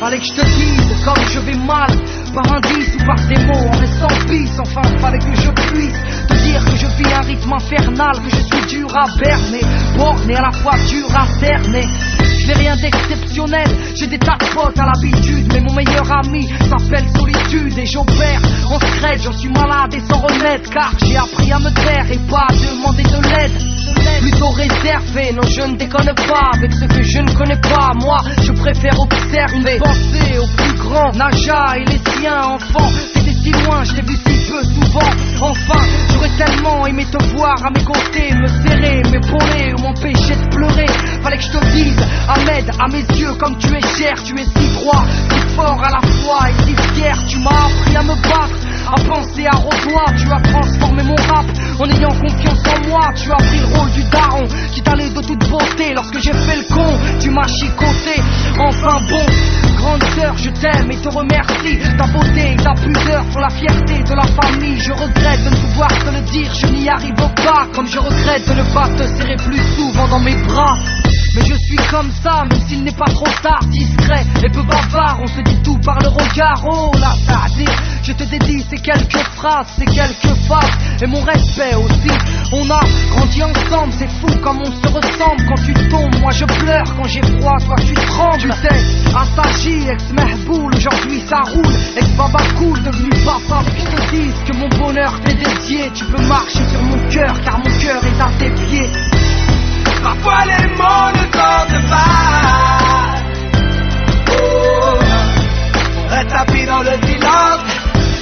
Fallait que je te dise comme je vais mal, par indice ou par des mots, en restant pisse. Enfin, fallait que je puisse te dire que je vis un rythme infernal, que je suis dur à berner, borné à la fois dur à cerner. Je n'ai rien d'exceptionnel, j'ai des tas de potes à l'habitude, mais mon meilleur ami s'appelle solitude. Et j'opère en secret, j'en suis malade et sans remède, car j'ai appris à me taire et pas à demander de l'aide. Plutôt réservé, non je ne déconne pas avec ce que je ne connais pas. Moi je préfère observer, penser aux plus grands. Naja et les siens, enfant, c'était si loin, je t'ai vu si peu souvent. Enfin, j'aurais tellement aimé te voir à mes côtés, me serrer, m'épauler ou m'empêcher de pleurer. Fallait que je te dise, Ahmed, à mes yeux comme tu es cher, tu es si droit, si fort à la fois et si fier. Tu m'as appris à me battre, à penser à redoigt. Tu as transformé mon rap en ayant confiance en moi. Tu as pris le rôle du daron qui t'allait de toute beauté. Lorsque j'ai fait le con, tu m'as chicoté. Enfin bon, grande sœur, je t'aime et te remercie. Ta beauté et ta pudeur sont la fierté de la famille. Je regrette de ne pouvoir te le dire, je n'y arrive pas. Comme je regrette de ne pas te serrer plus souvent dans mes bras. Mais je suis comme ça, même s'il n'est pas trop tard. Discret et peu bavard, on se dit tout par le regard. Oh là, ça a dit, je te dédie ces quelques phrases, ces quelques faces et mon respect aussi. On a grandi ensemble, c'est fou comme on se ressemble. Quand tu tombes, moi je pleure, quand j'ai froid, toi tu trembles. Tu sais, Asachi, ex-Mehboul, aujourd'hui ça roule. Ex-Baba Cool, devenu papa. Je te dis que mon bonheur t'est dédié. Tu peux marcher sur mon cœur, car mon cœur est à tes pieds. Parfois les mots ne sortent pas. Oh, on reste tapis dans le silence.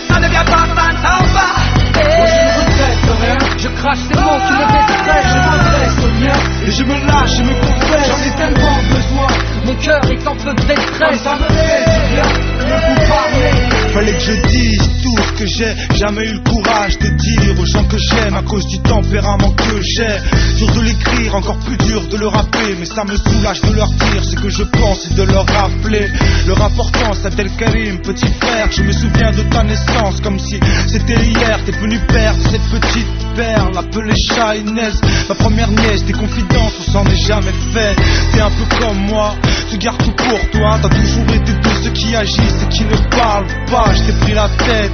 Ça ne vient pas, ça ne s'en va. Moi je ne regrette rien, je crache ces mots qui me détruisent. Je m'adresse aux miens et je me lâche et me confesse. J'en ai tellement besoin, mon cœur est en feu de détresse. Ça me fait bien de vous parler. Fallait que je dise tout ce que j'ai jamais eu le courage de dire aux gens que j'aime à cause du tempérament que j'ai. Dur de l'écrire, encore plus dur de le rappeler, mais ça me soulage de leur dire ce que je pense et de leur rappeler leur importance. Abdel Karim, petit frère, je me souviens de ta naissance comme si c'était hier. T'es venu perdre cette petite perle appelée Shainez, ma première nièce. Des confidences, on s'en est jamais fait. T'es un peu comme moi, tu gardes tout pour toi. T'as toujours été de ceux qui agissent et qui ne parlent pas. Je t'ai pris la tête,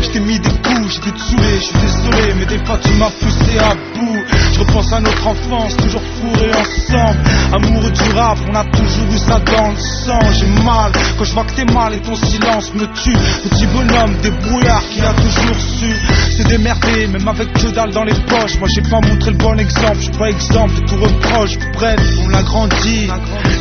je t'ai mis des coups, j'étais saoulé, je suis désolé, mais des fois tu m'as poussé à bout. Je repense à notre enfance, toujours fourrés ensemble. Amoureux du rap, on a toujours eu ça dans le sang. J'ai mal quand je vois que t'es mal et ton silence me tue. Petit bonhomme débrouillard qui a toujours su se démerder, même avec que dalle dans les poches. Moi j'ai pas montré le bon exemple, je suis pas exemple de tout reproche. Bref, on l'a grandi,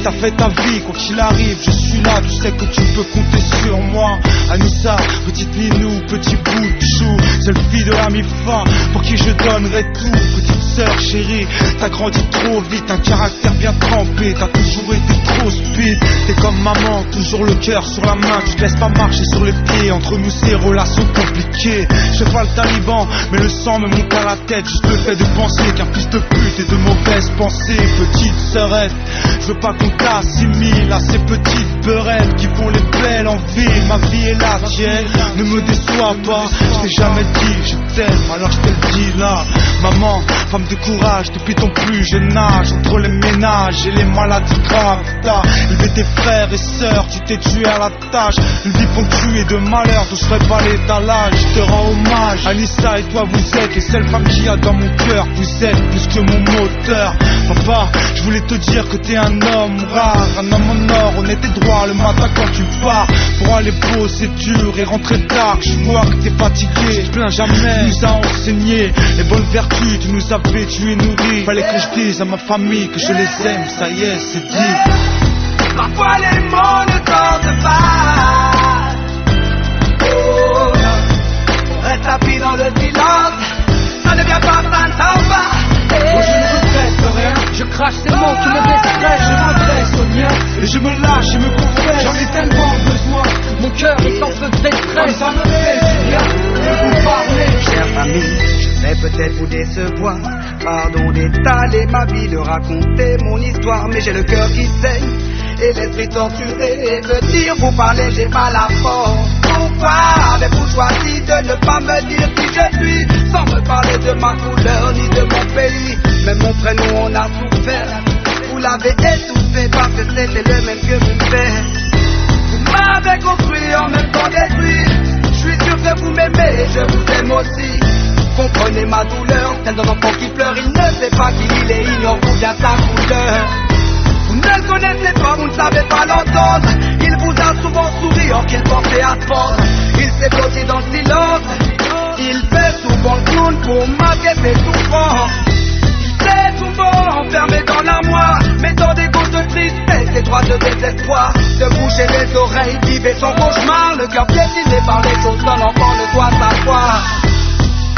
t'as fait ta vie, quoi qu'il arrive, je suis là, tu sais que tu peux compter sur moi. Anissa, petite Ninou, petit bout de chou, seule fille de la mi-fin, pour qui je donnerai tout. Petite sœur chérie, t'as grandi trop vite, un caractère bien trempé, t'as toujours été trop speed. T'es comme maman, toujours le cœur sur la main, tu te laisses pas marcher sur les pieds. Entre nous ces relations compliquées, je fais pas le taliban, mais le sang me monte à la tête. Juste le fait de penser qu'un fils de pute et de mauvaises pensées. Petite sœurette, je veux pas qu'on t'assimile à ces petites beurettes qui font les belles en ville. Ma vie est la tienne, ne me déçois pas. Je t'ai jamais dit je t'aime, alors je te le dis là. Maman, femme de courage depuis ton plus jeune âge. Entre les ménages et les maladies graves, t'as élevé tes frères et sœurs, tu t'es tué à la tâche. Une vie ponctuée de malheur, dont je ferai pas l'étalage. Je te rends hommage, Anissa et toi vous êtes les seules femmes qu'il y a dans mon cœur. Vous êtes plus que mon moteur. Papa, je voulais te dire que t'es un homme rare, un homme en or, on était droit le matin quand tu pars. Pour aller bosser dur et rentrer tard, je vois que t'es fatigué, je plains jamais. Tu nous as enseigné les bonnes vertus, tu nous as vêtus et nourris. Fallait que je dise à ma famille que je les aime, ça y est, c'est dit. Parfois les mots ne sortent pas. Oh, on reste tapis dans le silence. Ça ne vient pas, ça ne s'en va. Moi je ne regrette rien, je crache ces mots qui me détruisent. Je m'adresse aux miens et je me lâche et me confesse. J'en ai tellement besoin, mon cœur est en feu de détresse. Ça me fait du bien de vous parler. Chère famille, je vais peut-être vous décevoir. Pardon d'étaler ma vie, de raconter mon histoire, mais j'ai le cœur qui saigne et l'esprit torturé. Et venir vous parler, j'ai pas la force. Pourquoi avez-vous choisi de ne pas me dire qui je suis, sans me parler de ma couleur ni de mon pays? Même mon prénom on a souffert, vous l'avez étouffé parce que c'était le même que mon père. Vous Vous m'avez construit, en même temps détruit. Je suis sûr que vous m'aimez, je vous aime aussi. Comprenez ma douleur, celle d'un enfant qui pleure. Il ne sait pas qui il est, ignore vous bien sa couleur. Vous ne le connaissez pas, vous ne savez pas l'entendre. Il vous a souvent souri, or qu'il pensait à se pendre. Il s'est blotti dans le silence. Il fait souvent le clown pour masquer ses souffrances. Il s'est souvent enfermé dans l'armoire, mettant des gouttes de tristesse, des droits de désespoir. De boucher les oreilles, vivait son cauchemar, le cœur piégé